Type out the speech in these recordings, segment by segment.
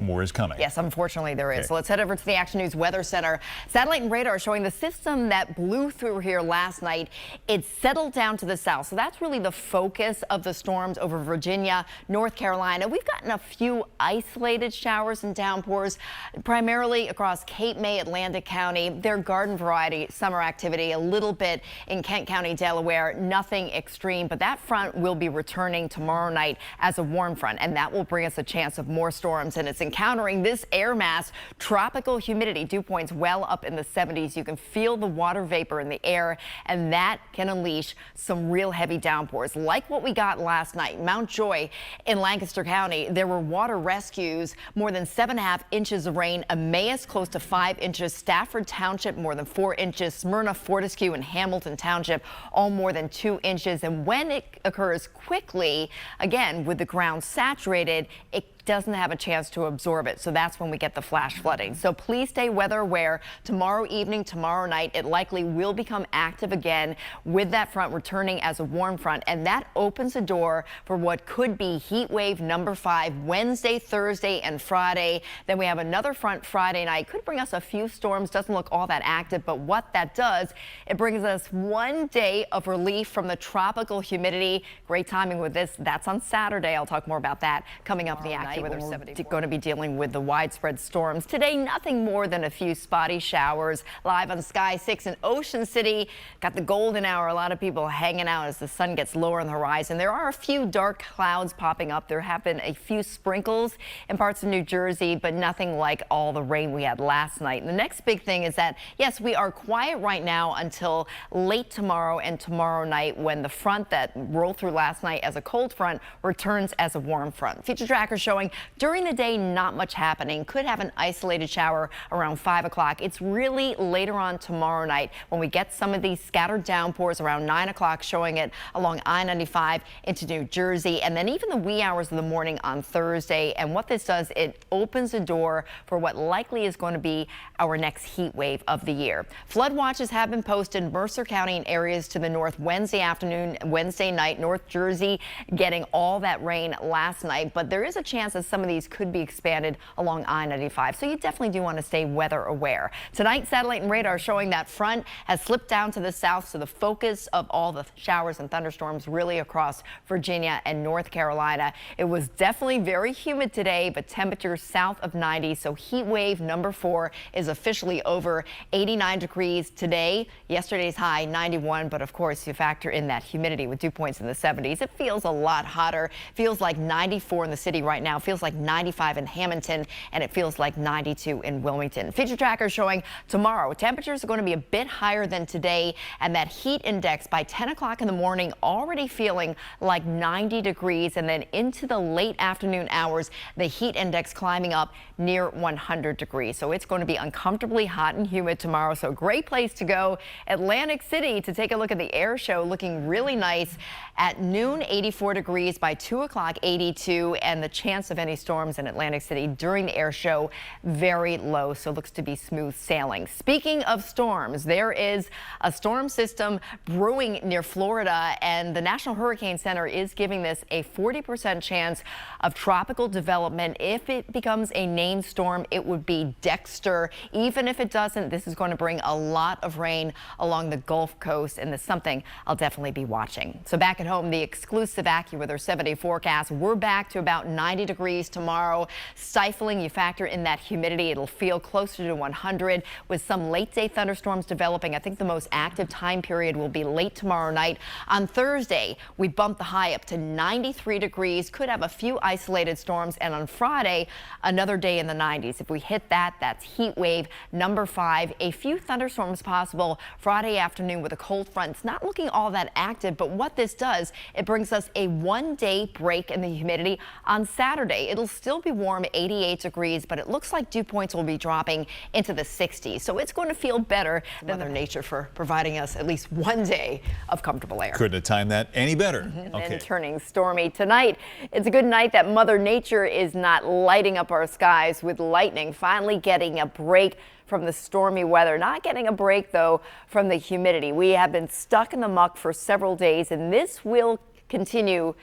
more is coming. Yes, unfortunately there is. Okay. So let's head over to the Action News Weather Center. Satellite and radar showing the system that blew through here last night. It settled down to the south. So that's really the focus of the storms over Virginia, North Carolina. We've gotten a few isolated showers and downpours, primarily across Cape May, Atlantic County. Their garden variety summer activity, a little bit in Kent County, Delaware. Nothing extreme, but that front will be returning tomorrow night as a warm front, and that will bring us a chance of more storms. And it's encountering this air mass, tropical humidity, dew points well up in the 70s. You can feel the water vapor in the air, and that can unleash some real heavy downpours like what we got last night. Mount Joy in Lancaster County, there were water rescues, more than 7.5 inches of rain. Emmaus close to 5 inches. Stafford Township more than 4 inches. Smyrna, Fortescue, and Hamilton Township all more than 2 inches. And when it occurs quickly, again with the ground saturated, it doesn't have a chance to absorb it. So that's when we get the flash flooding. So please stay weather aware. Tomorrow evening, tomorrow night, it likely will become active again with that front returning as a warm front. And that opens the door for what could be heat wave number 5 Wednesday, Thursday, and Friday. Then we have another front Friday night. Could bring us a few storms. Doesn't look all that active, but what that does, it brings us 1 day of relief from the tropical humidity. Great timing with this. That's on Saturday. I'll talk more about that coming up in the Action. We're going to be dealing with the widespread storms. Today, nothing more than a few spotty showers. Live on Sky 6 in Ocean City. Got the golden hour. A lot of people hanging out as the sun gets lower on the horizon. There are a few dark clouds popping up. There have been a few sprinkles in parts of New Jersey, but nothing like all the rain we had last night. And the next big thing is that, yes, we are quiet right now until late tomorrow and tomorrow night when the front that rolled through last night as a cold front returns as a warm front. Future tracker showing during the day, not much happening. Could have an isolated shower around 5 o'clock. It's really later on tomorrow night when we get some of these scattered downpours around 9 o'clock, showing it along I-95 into New Jersey, and then even the wee hours of the morning on Thursday. And what this does, it opens the door for what likely is going to be our next heat wave of the year. Flood watches have been posted in Mercer County and areas to the north Wednesday afternoon, Wednesday night. North Jersey getting all that rain last night, but there is a chance that some of these could be expanded along I-95. So you definitely do want to stay weather aware. Tonight, satellite and radar showing that front has slipped down to the south. So the focus of all the showers and thunderstorms really across Virginia and North Carolina. It was definitely very humid today, but temperatures south of 90. So heat wave number 4 is officially over. 89 degrees today. Yesterday's high 91. But of course, you factor in that humidity with dew points in the 70s. It feels a lot hotter. Feels like 94 in the city right now. Feels like 95 in Hamilton, and it feels like 92 in Wilmington. Future tracker showing tomorrow temperatures are going to be a bit higher than today, and that heat index by 10 o'clock in the morning already feeling like 90 degrees, and then into the late afternoon hours the heat index climbing up near 100 degrees. So it's going to be uncomfortably hot and humid tomorrow. So great place to go. Atlantic City to take a look at the air show, looking really nice. At noon 84 degrees, by 2 o'clock 82, and the chance of any storms in Atlantic City during the air show very low, so looks to be smooth sailing. Speaking of storms, there is a storm system brewing near Florida, and the National Hurricane Center is giving this a 40% chance of tropical development. If it becomes a named storm, it would be Dexter. Even if it doesn't, this is going to bring a lot of rain along the Gulf Coast, and it's something I'll definitely be watching. So back at home, the exclusive AccuWeather 7-day forecast. We're back to about 90 degrees tomorrow. Stifling, you factor in that humidity, it'll feel closer to 100 with some late day thunderstorms developing. I think the most active time period will be late tomorrow night. On Thursday, we bump the high up to 93 degrees. Could have a few isolated storms, and on Friday, another day in the 90s. If we hit that, that's heat wave number 5. A few thunderstorms possible Friday afternoon with a cold front. It's not looking all that active, but what this does, it brings us a 1-day break in the humidity on Saturday. It'll still be warm, 88 degrees, but it looks like dew points will be dropping into the 60s. So it's going to feel better than Mother Nature for providing us at least 1 day of comfortable air. Couldn't have timed that any better. Okay. And turning stormy tonight. It's a good night that Mother Nature is not lighting up our skies with lightning. Finally getting a break from the stormy weather. Not getting a break, though, from the humidity. We have been stuck in the muck for several days, and this will continue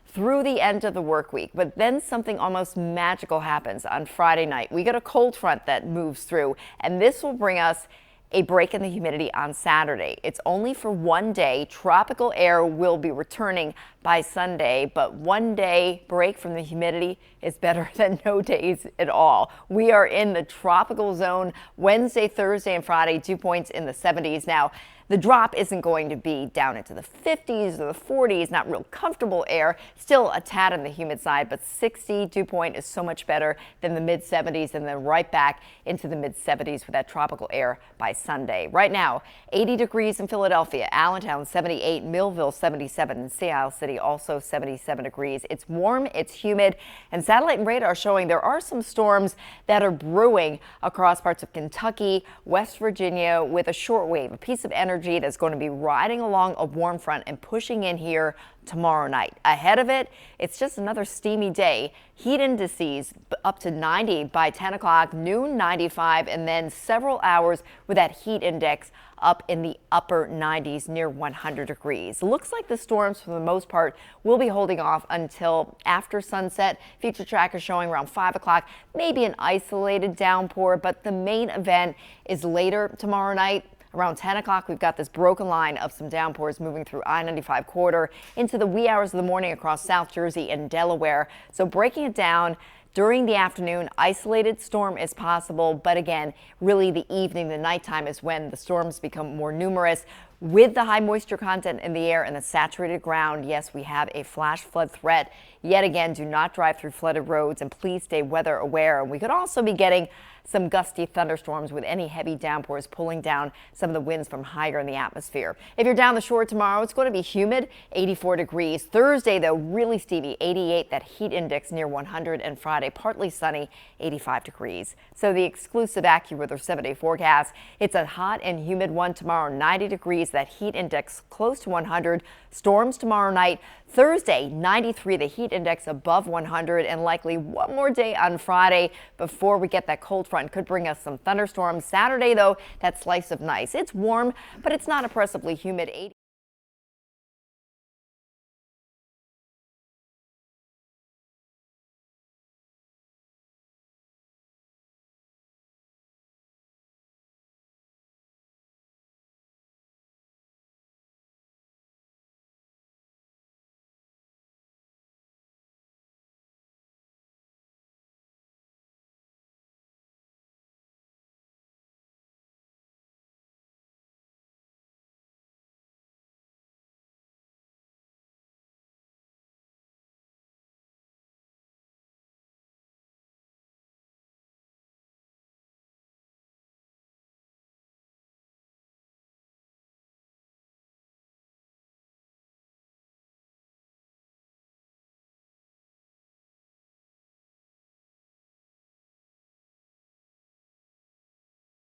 through the end of the work week. But then something almost magical happens on Friday night. We get a cold front that moves through, and this will bring us a break in the humidity on Saturday. It's only for one day. Tropical air will be returning by Sunday, but one day break from the humidity is better than no days at all. We are in the tropical zone Wednesday, Thursday, and Friday, dew points in the 70s. Now, the drop isn't going to be down into the 50s or the 40s, not real comfortable air, still a tad on the humid side, but 60 dew point is so much better than the mid 70s, and then right back into the mid 70s with that tropical air by Sunday. Right now, 80 degrees in Philadelphia, Allentown 78, Millville 77, and Seattle City also 77 degrees. It's warm, it's humid, and satellite and radar showing there are some storms that are brewing across parts of Kentucky, West Virginia with a short wave, a piece of energy that's going to be riding along a warm front and pushing in here tomorrow night. Ahead of it, it's just another steamy day. Heat indices up to 90 by 10 o'clock, noon 95, and then several hours with that heat index up in the upper 90s near 100 degrees. Looks like the storms for the most part will be holding off until after sunset. Future tracker showing around 5 o'clock, maybe an isolated downpour, but the main event is later tomorrow night. Around 10 o'clock, we've got this broken line of some downpours moving through I-95 corridor into the wee hours of the morning across South Jersey and Delaware. So breaking it down during the afternoon, isolated storm is possible. But again, really the evening, the nighttime is when the storms become more numerous. With the high moisture content in the air and the saturated ground, yes, we have a flash flood threat. Yet again, do not drive through flooded roads and please stay weather aware. And we could also be getting some gusty thunderstorms with any heavy downpours pulling down some of the winds from higher in the atmosphere. If you're down the shore tomorrow, it's going to be humid, 84 degrees. Thursday, though, really steamy, 88, that heat index near 100, and Friday, partly sunny, 85 degrees. So the exclusive AccuWeather 7-day forecast, it's a hot and humid one tomorrow, 90 degrees, that heat index close to 100. Storms tomorrow night. Thursday, 93, the heat index above 100, and likely one more day on Friday before we get that cold front. Could bring us some thunderstorms. Saturday, though, that slice of nice. It's warm, but it's not oppressively humid.